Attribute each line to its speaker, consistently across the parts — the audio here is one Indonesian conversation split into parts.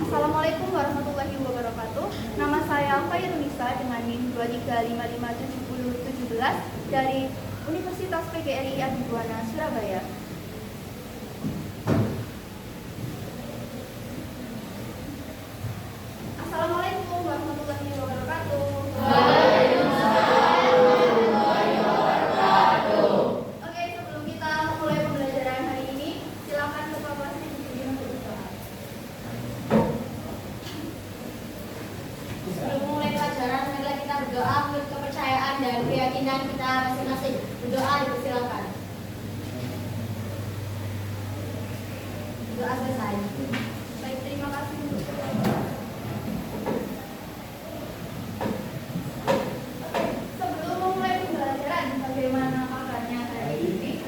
Speaker 1: Assalamualaikum warahmatullahi wabarakatuh. Nama saya Fairunisa dengan NIM 2355717 dari Universitas PGRI Adibuana, Surabaya. Assalamualaikum warahmatullahi wabarakatuh. Oke, sebelum kita mulai pembelajaran hari ini, silakan ketua kelasnya berdiri untuk berdoa.
Speaker 2: Sebelum mulai pelajaran, marilah kita berdoa menurut kepercayaan dan keyakinan kita masing-masing. Berdoa dipersilakan. Doa selesai.
Speaker 1: Baik, terima kasih untuk kedua. Sebelum memulai pembelajaran, bagaimana kabarnya hari ini?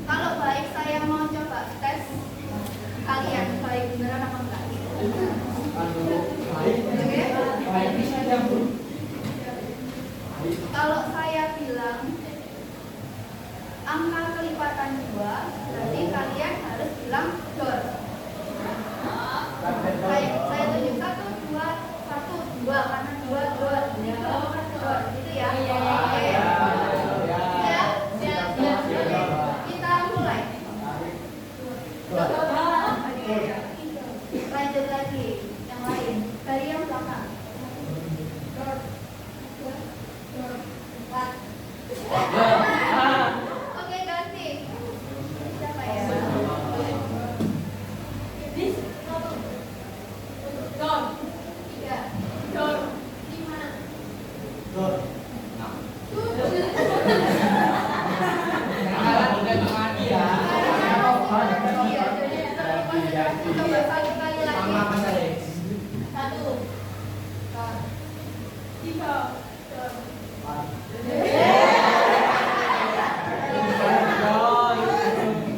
Speaker 1: Kalau baik, saya mau coba tes kalian baik beneran apa enggak? Kalau saya bilang angka kelipatan 2, berarti kalian harus bilang dor. Saya tunjuk 1, 2, 1, 2 karena 2, 2, 3 bukan dor, gitu ya. Oke. Siap. Kita mulai. Oke. Lanjut lagi yang lain dari yang belakang. Dor. Oke, ganti. Siapa ya?
Speaker 2: Dor.
Speaker 1: 3. Dor. 5. Coba kali lagi. 1, 3.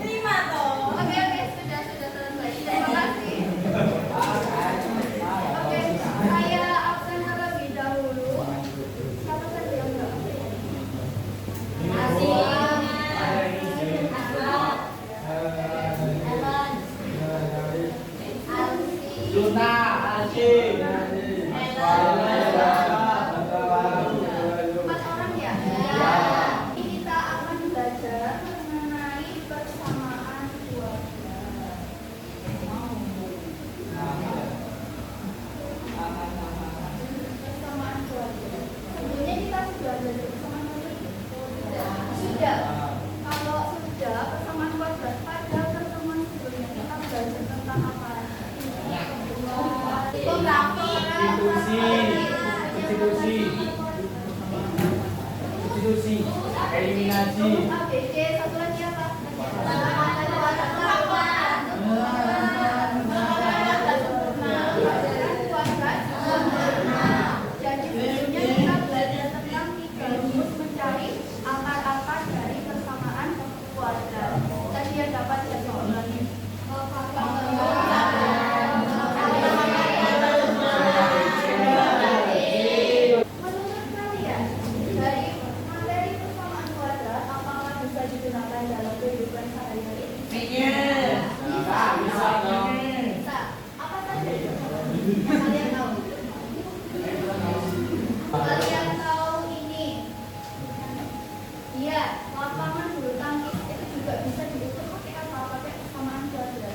Speaker 2: Terima toh.
Speaker 1: Oke, sudah selesai. Terima kasih. Oke, saya absen terlebih dahulu. Siapa saja yang enggak absen?
Speaker 2: Asik.
Speaker 3: Luna, Aji,
Speaker 1: 4 orang ya? Ini kita akan belajar mengenai persamaan keluarga. Persamaan keluarga. Sebelumnya kita sudah belajar persamaan keluarga. Sudah. Kalau sudah persamaan keluarga, pada pertemuan sebelumnya kita belajar tentang apa?
Speaker 3: Konstitusi, eliminasi.
Speaker 1: ABC, satu lagi apa? Jadi sebelumnya kita belajar tentang 3 rumus mencari akar-akar dari persamaan keluarga. Tadi yang dapat saya ulangi. Menurut kalian, dari materi persamaan keluarga, apakah bisa digunakan dalam kehidupan sehari-hari?
Speaker 3: Bisa dong.
Speaker 1: Bisa. Apa saja yang kalian tahu? Kalian tahu ini? Iya, lapangan bulu tangkis itu juga bisa diukur pakai apa? Pakai persamaan keluarga.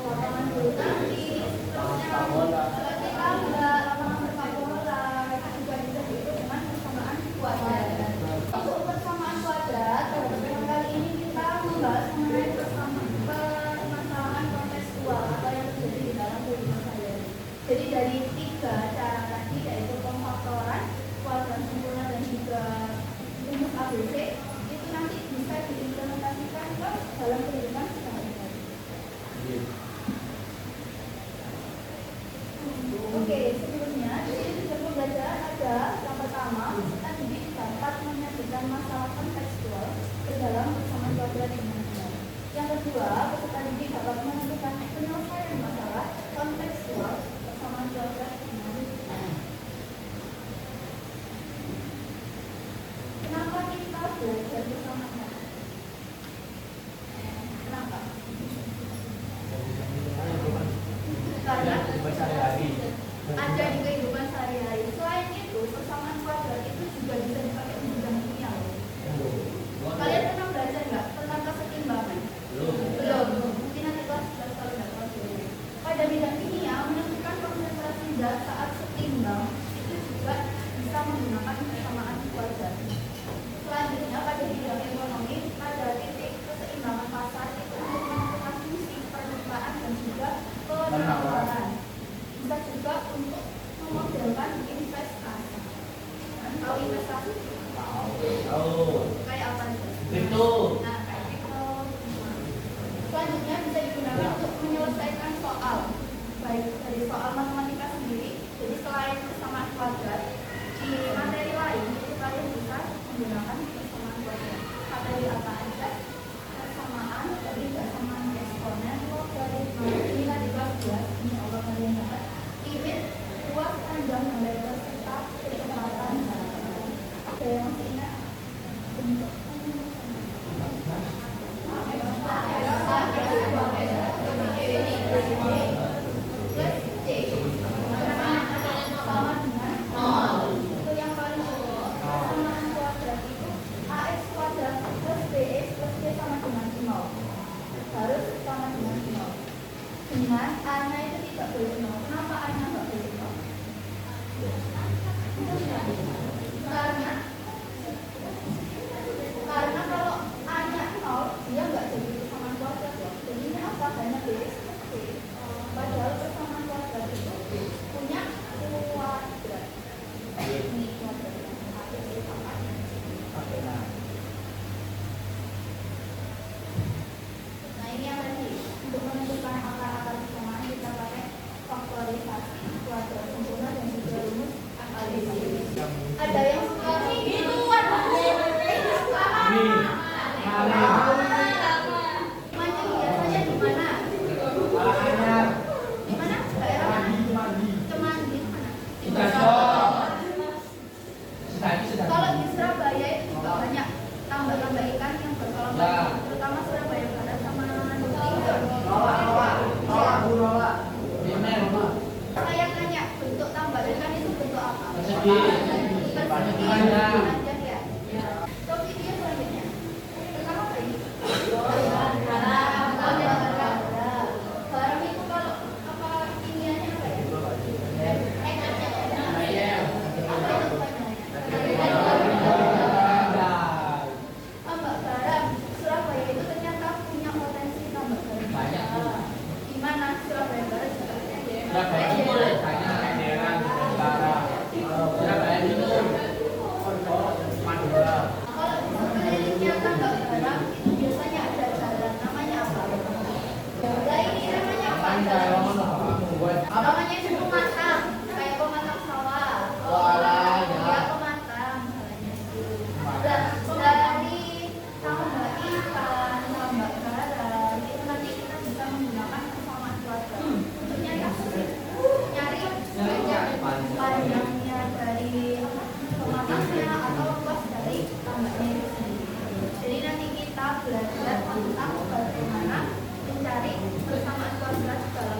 Speaker 1: Lapangan bulu tangkis, terusnya seperti tangga, lapangan sepak bola, itu juga bisa diukur dengan persamaan kuadrat. Untuk persamaan kuadrat, pada pertemuan kali ini kita membahas mengenai permasalahan kontekstual atau yang terjadi di dalam kehidupan sehari-hari. Jadi dari 3 cara tadi, yaitu pemfaktoran, kuadrat sempurna dan juga rumus ABC, itu nanti bisa diimplementasikan ke dalam kehidupan sehari-hari. Oke, sebelumnya di sini tujuan pembelajaran ada yang pertama, peserta didik dapat menyajikan masalah kontekstual ke dalam persamaan kuadrat dengan benar. Yang kedua, peserta didik dapat menentukan penyelesaian masalah kontekstual persamaan kuadrat dengan benar. Kenapa kita belajar bersama? Kenapa? selanjutnya bisa digunakan untuk menyelesaikan soal, baik dari soal matematika sendiri. Jadi selain persamaan kuadrat, di materi lain itu kalian bisa menggunakan persamaan kuadrat. Materi apa aja? Persamaan, dari persamaan eksponen, logaritma. Ini kan di kelas 2, insya Allah kalian dapat. Limit, ruas, panjang, dan lebar serta kecepatan. Ada yang masih ingat? Bentuk. Dengan A-nya itu tidak boleh 0. Kenapa A-nya tidak boleh 0? Karena kalau A-nya 0, dia nggak jadi persamaan kuadrat loh. Jadi ini apa? Hanya BX plus B. Padahal persamaan kuadrat itu punya kuadrat. Ini kuadrat yang ada di papan. Nah ini yang tadi, untuk menentukan akar-akar persamaan kita pakai faktorisasi, kuadrat sempurna, dan juga rumus akalisasi. Ada yang suka itu mancing biasanya di mana? Di mana? Daerah mana? Cemandi mana? Kalau di Surabaya itu juga banyak tambak-tambak ikan yang berkolam renang, terutama Surabaya Barat sama Timur. Saya tanya, bentuk tambak ikan itu bentuk apa? Persegi. Panjang ya? So, video selanjutnya. Pertama apa ini? Garam itu kalau apa kimianya apa ya? Apa itu tambak garam. Surabaya itu ternyata punya potensi tambak garam. Di mana? Surabaya Barat juga ada. Kalau di sekelilingnya tambak garam itu biasanya ada jalan, namanya apa? Nah ini namanya apa? Namanya itu pematang, kayak pematang sawah. Ya pematang, misalnya itu. Dari tambak ikan, tambak garam, itu nanti kita bisa menggunakan persamaan kuadrat untuk nyari apa sih? Nyari panjangnya dari pematangnya atau luas dari tambaknya itu sendiri. Jadi nanti kita belajar tentang bagaimana mencari persamaan kuadrat dalam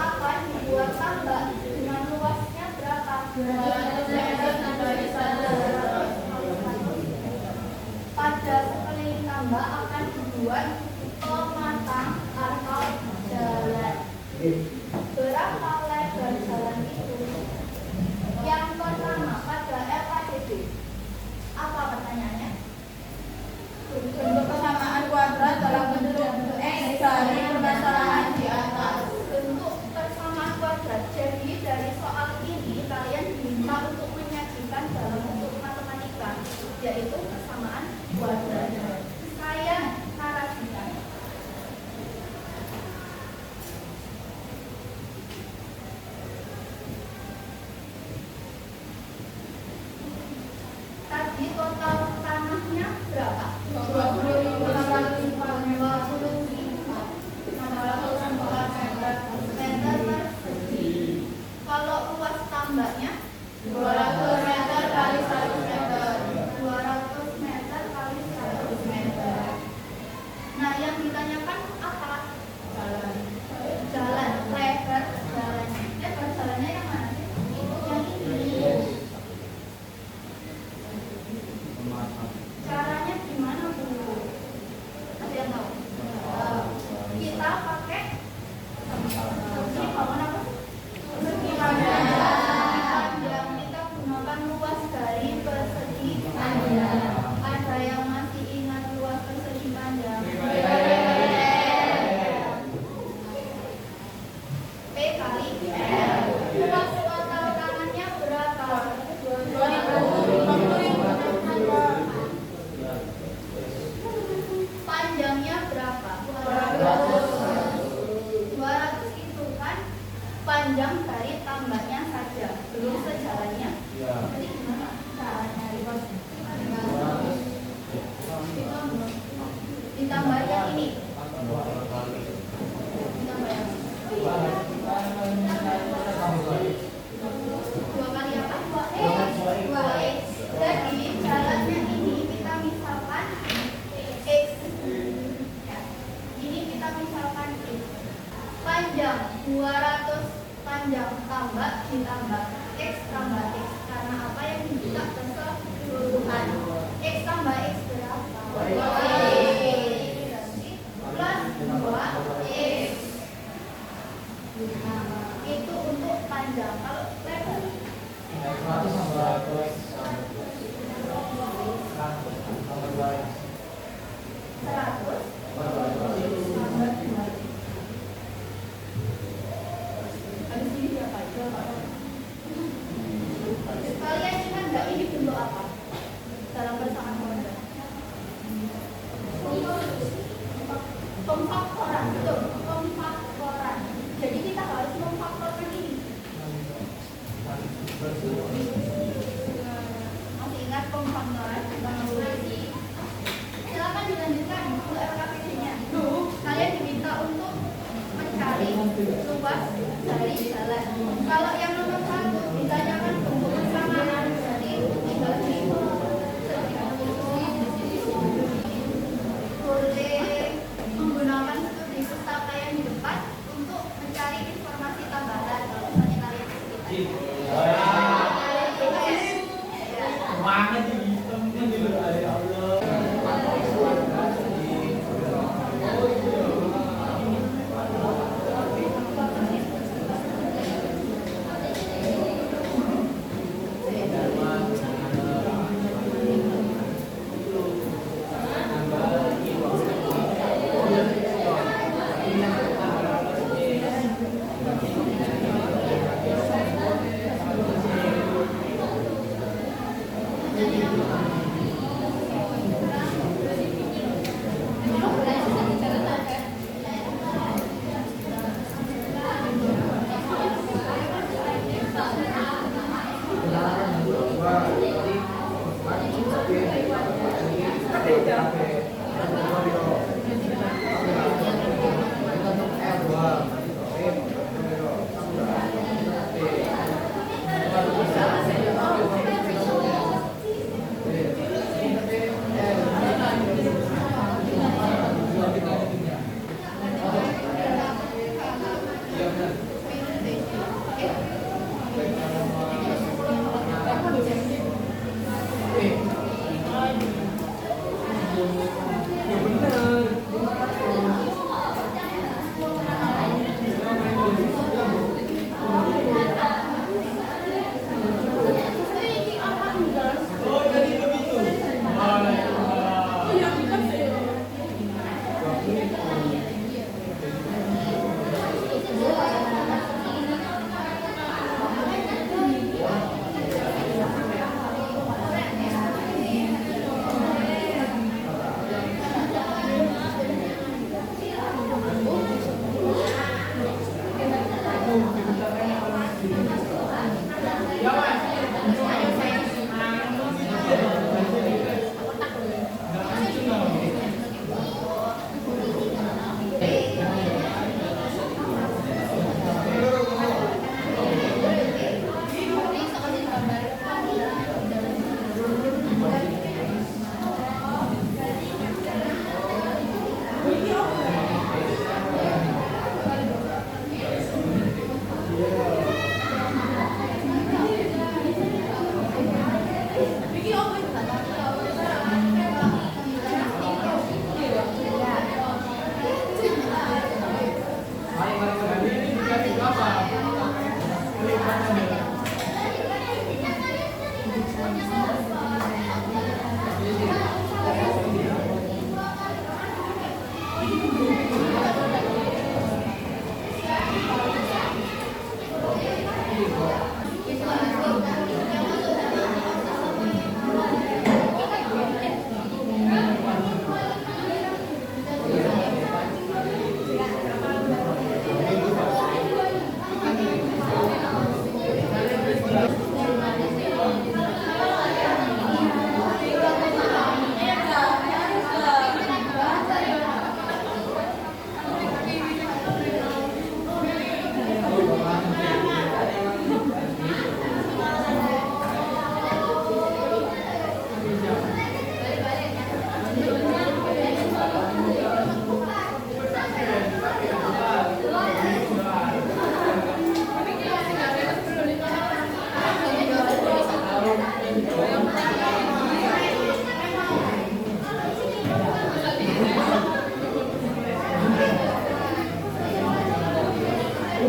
Speaker 1: akan dibuat tambak dengan luasnya berapa? Pada sekeliling tambak akan dibuat pematang atau jalan. Berapa lebar jalan itu? Yang pertama pada LKCD. Apa pertanyaannya?
Speaker 4: Bentuk persamaan kuadrat dalam bentuk X dari permasalahan di atas.
Speaker 1: Bentuk persamaan kuadrat. Jadi dari soal ini kalian diminta untuk menyajikan dalam bentuk matematika, yaitu persamaan kuadrat. Saya narasikan. Tadi total tanahnya berapa? meter persegi. Kalau luas tambaknya
Speaker 4: 200 meter kali 100 meter.
Speaker 1: 200 meter kali 100 meter. Nah, yang ditanyakan apa? Jalan, lebar jalannya. Lebar jalannya yang mana sih? Yang ini. Caranya gimana, Bu? Ada yang tahu? Kita pakai segi bangun apa? Segi panjang. Kita gunakan luas dari persegi panjang. Ada yang masih ingat luas persegi panjang? P kali L. Luas total tangannya berapa?
Speaker 4: 250.
Speaker 1: Panjangnya berapa? 200 itu kan panjang dari tambaknya saja, belum sejalannya. Jadi gimana caranya? Ditambah yang ini. Ditambah yang ini. Dua kali apa? 2x. Jadi jalannya ini kita misalkan X. Ya. Ini kita misalkan X. Panjang 200, panjang tambah ditambah X tambah X. Karena apa yang diminta keseluruhan? X tambah X berapa? Berarti plus 2X. Itu untuk panjang. Kalau lebar 100. Habis ini berapa? Kalian ingat nggak ini bentuk apa? Dalam persamaan kuadrat. Pemfaktoran, betul. Pemfaktoran. Jadi kita harus memfaktorkan ini. Masih ingat pemfaktoran? Silakan dilanjutkan untuk LKPD-nya. Kalian diminta untuk mencari luas dari jalan. Kalau yang nomor 1 ditanyakan bentuk persamaan, jadi tinggal boleh menggunakan studi pustaka yang di depan untuk mencari informasi tambahan kalau misalnya kalian kesulitan.
Speaker 3: Mana sih temen di luar ya Allah.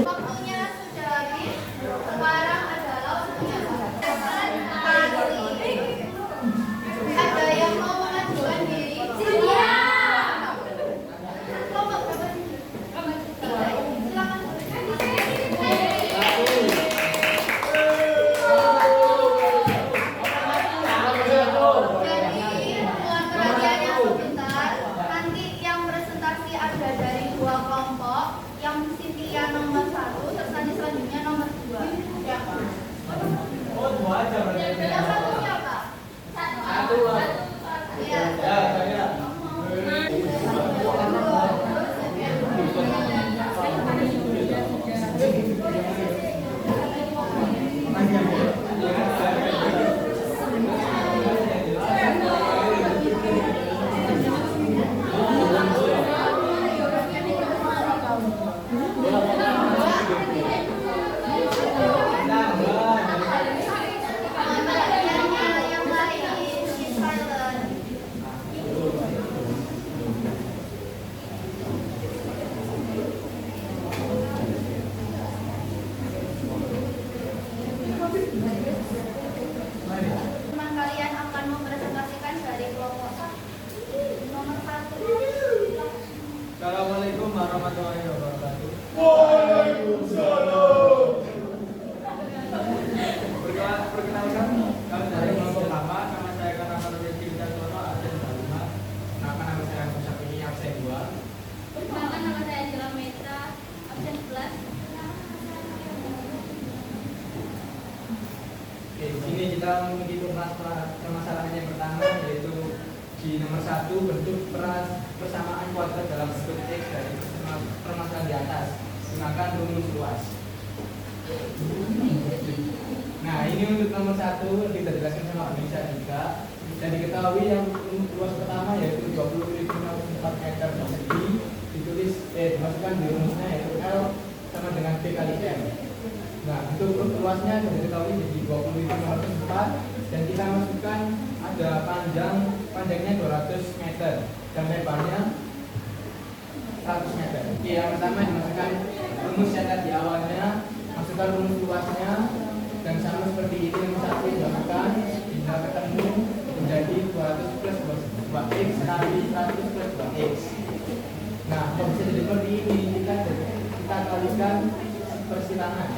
Speaker 1: Waktunya sudah habis. Sekarang adalah waktunya Pagi. Ada yang mau mengajukan diri? Iya. Kelompok berapa sih? Silakan. Jadi mohon perhatiannya sebentar. Nanti yang presentasi ada dari dua kelompok. Yang Cynthia nomor 1, terus nanti selanjutnya nomor 2. Siapa?
Speaker 3: Oh, 2 aja berarti.
Speaker 1: Yang satu siapa?
Speaker 3: Satu.
Speaker 1: Iya.
Speaker 3: Ya, saya.
Speaker 1: Mohon perhatiannya yang lain. Keep silent. Teman kalian akan mempresentasikan dari kelompok nomor 1.
Speaker 3: Assalamualaikum warahmatullahi wabarakatuh. Perkenalkan, kami dari kelompok lama. Nama saya Kanaman Rizky Widarsono, absen 5. Nama saya Musa Pini, absen 2.
Speaker 2: Perkenalkan, nama saya Angela Meta, absen 11.
Speaker 3: Oke, di sini kita menghitung permasalahan yang pertama, yaitu di nomor 1 bentuk persamaan kuadrat dalam bentuk X dari permasalahan di atas. Gunakan rumus luas. Nah, ini untuk nomor 1 kita jelaskan sama Bisa juga. Dan diketahui yang luas pertama yaitu 20,4 meter persegi. Ditulis dimasukkan di rumusnya yaitu L sama dengan P kali M. Nah, untuk luasnya sudah diketahui jadi 20,4 dan kita masukkan ada panjangnya 200 meter dan lebarnya 100 meter. Oke, yang pertama dimasukkan rumus yang tadi awalnya, masukkan rumus luasnya dan sama seperti ini yang satu dimasukkan hingga ketemu menjadi 200 plus 2x kali 100 plus 2x. Nah, kalau bisa jadi seperti ini kita kalikan persilangan.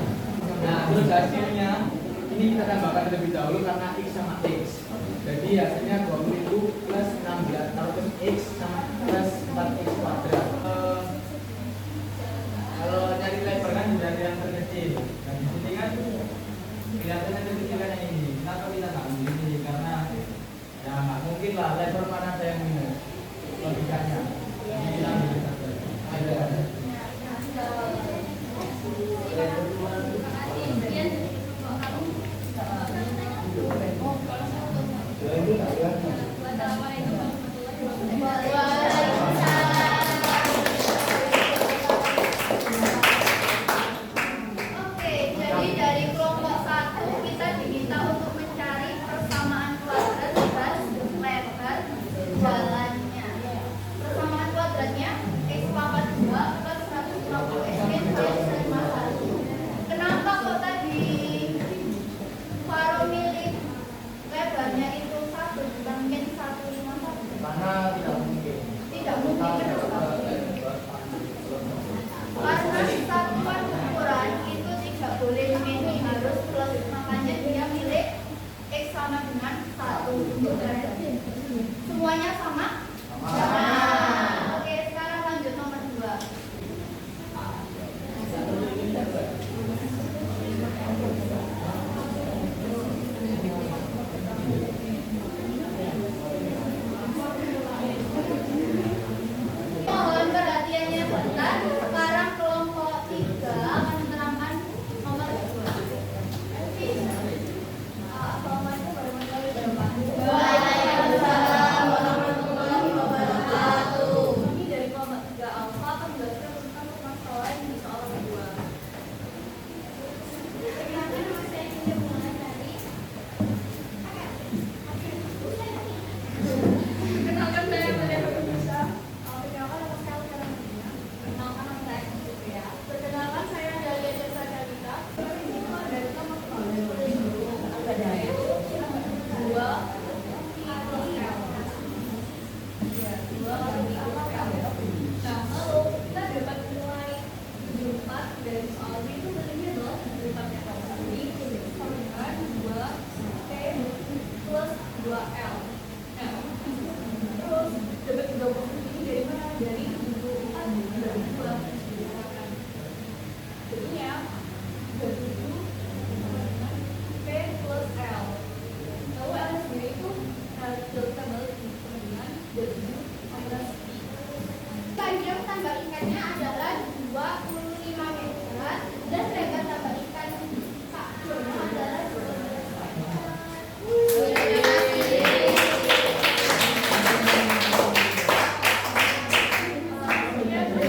Speaker 3: Nah, terus hasilnya ini kita tambahkan terlebih dahulu karena x sama x. Jadi hasilnya 20 plus 16 terus x sama plus 4x kuadrat. Kalau nyari lebar kan dari yang terkecil. Dan di sini kan kelihatannya terkecil kan yang ini. Kenapa kita nggak ambil ini? Karena ya nggak mungkin lah lebar mana ada yang minus logikanya. Ini kita ambil satu. Ada.
Speaker 1: Oke, jadi dari kelompok 1 2L. Terus dapat 30 ini dari mana? Dari 24 dari 2. Jadinya 27 P plus L. Lalu L sendiri itu kita balik dengan 27 minus I.
Speaker 2: Panjang tambah ikannya adalah 25 meter dan lebar tambah ikan sakjurnya adalah 12 meter.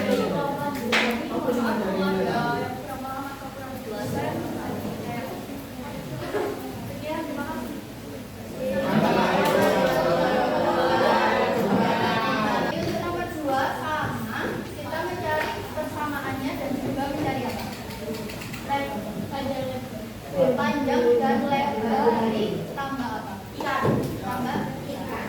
Speaker 2: Terima kasih. Untuk nomor 2 sama, kita mencari persamaannya dan juga mencari apa? Panjang dan lebar dari tambah apa? Ikan. Tambah ikan.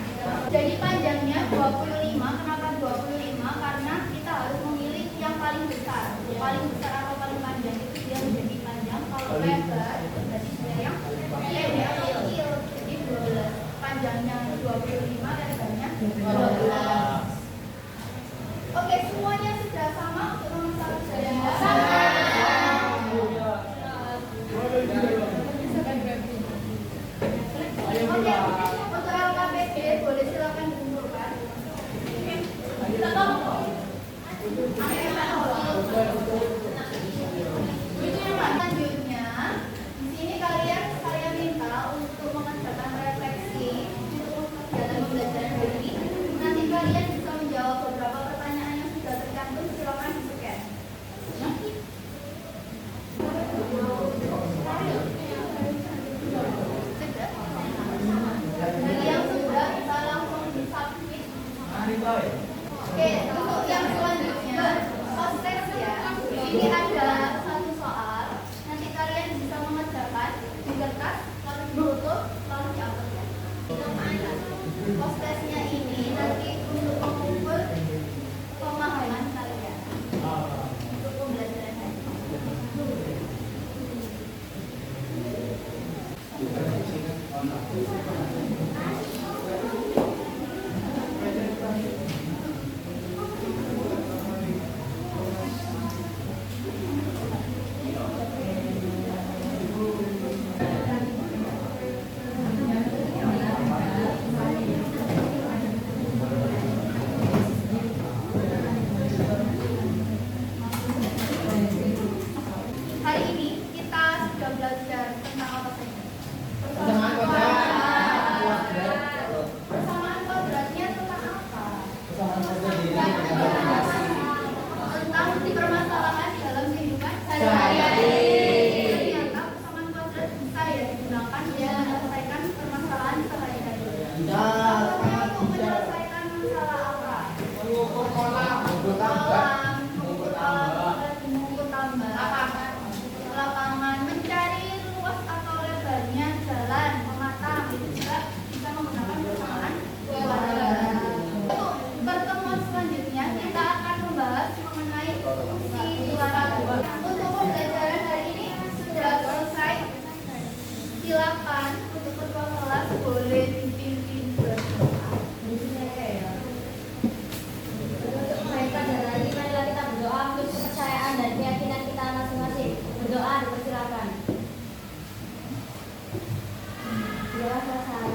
Speaker 2: Jadi panjangnya 25. Kenapa 25? Karena kita harus memilih yang paling besar. Paling besar atau paling panjang itu dia menjadi panjang. Kalau lebar berarti dia yang kecil. Jadi 12. Panjangnya 25, lebarnya 12. Oke, semuanya sudah sama untuk nomor 1 sudah sama. Oke, untuk LKPD boleh silakan dikumpulkan. Kita tahu. Selanjutnya, di sini kalian minta untuk mengerjakan refleksi untuk kegiatan pembelajaran hari ini. Nanti kalian bisa menjawab beberapa pertanyaan yang sudah tercantum. Silakan di-scan. Bagi yang sudah bisa langsung di-submit. Oke, untuk yang selanjutnya, proses ya. Ini ada satu soal. Nanti kalian bisa mengerjakan di kertas, lalu ditutup, lalu diupload ya. Prosesnya ini nanti untuk mengukur pemahaman kalian untuk pembelajaran hari ini. Hari ini kita sudah belajar tentang apa saja? Persamaan kuadrat. Persamaan kuadratnya tentang apa? Tentang bukti permasalahan di dalam kehidupan sehari-hari. Ternyata persamaan kuadrat bisa ya digunakan untuk menyelesaikan permasalahan sehari-hari. Contohnya untuk menyelesaikan masalah apa?
Speaker 3: Mengukur kolam, mengukur tambah,
Speaker 2: lapangan, mencari luas atau lebarnya jalan, pematang, itu juga bisa menggunakan persamaan kuadrat. Untuk pertemuan selanjutnya kita akan membahas mengenai fungsi bilangan. Untuk pembelajaran hari ini sudah selesai. Silakan untuk ketua kelas boleh dipimpin berdoa.
Speaker 5: Untuk mereka dan lagi marilah kita berdoa untuk kepercayaan dan keyakinan kita masing-masing. Berdoa dipersilakan. Doa selesai.